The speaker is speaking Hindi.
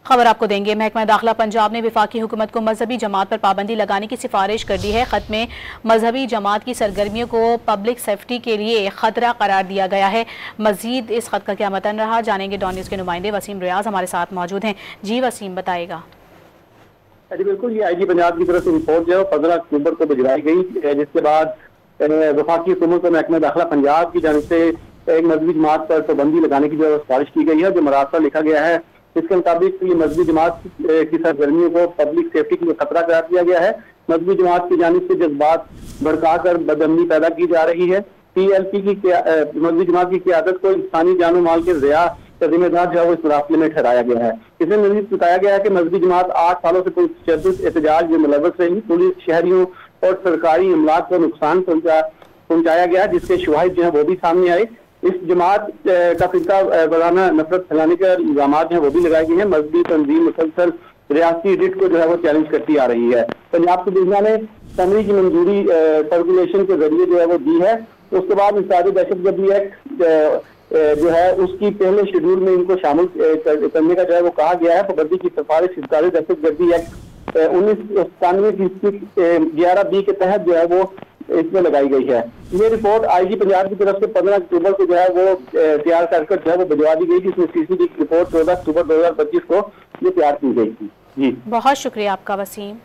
खबर आपको देंगे। महकमा दाखिला पंजाब ने वफाकी हुकूमत को मजहबी जमात पर पाबंदी लगाने की सिफारिश कर दी है। खत में मजहबी जमात की सरगर्मियों को पब्लिक सेफ्टी के लिए खतरा करार दिया गया है। मजीद इस खत का क्या मतन रहा, जानेंगे डॉन न्यूज़ के नुमाइंदे वसीम रियाज हमारे साथ मौजूद हैं। जी वसीम, बताएगा। जी बिल्कुल, ये IG पंजाब की तरफ से रिपोर्ट जो है 15 अक्टूबर को भिजवाई गई, जिसके बाद वफाकी हुकूमत को महकमा दाखिला पंजाब की जानिब से एक मजहबी जमात पर पाबंदी लगाने की जो सिफारिश की गई है। जो मरासा लिखा गया है इसके मुताबिक ये मजहबी जमात की सरगर्मियों को पब्लिक सेफ्टी के लिए खतरा करार दिया गया है। मजहबी जमात की जानिब से जज्बात भड़काकर बदअमनी पैदा की जा रही है। PLP की मजहबी जमात की क़यादत को इंसानी जानो माल के ज़िया का जिम्मेदार जो है वो इस मुकाबले में ठहराया गया है। इसमें मजीद बताया गया है कि मजहबी जमात 8 सालों से पुरतशद्दुद एहतजाज में मुलव्वस रही। पुलिस, शहरियों और सरकारी अमलाक को नुकसान पहुंचाया गया, जिसके शवाहिद जो है वो भी सामने आए। इस जमात का फिरका वाराना नफरत फैलाने के इल्जाम जो है वो भी लगाए गए हैं। मजहबी तंजीम मुसलसल रियासती रिट को जो है वो चैलेंज करती आ रही है। पंजाब सुबीना ने तमरी की मंजूरी सर्कुलेशन के जरिए जो है वो दी है। उसके बाद इंफरादी दहशतगर्दी एक्ट जो है उसकी पहले शेड्यूल में इनको शामिल करने का जो है वो कहा गया है। पाबंदी की सिफारिश इंफरादी दहशतगर्दी एक्ट 1997 की 11B के तहत जो है वो इसमें लगाई गई है। ये रिपोर्ट IG पंजाब की तरफ से 15 अक्टूबर को जो है वो तैयार कर जो है वो भिजवा दी गई थी। इसमें CCD की रिपोर्ट 14 अक्टूबर 2025 को ये तैयार की गई थी। जी बहुत शुक्रिया आपका वसीम।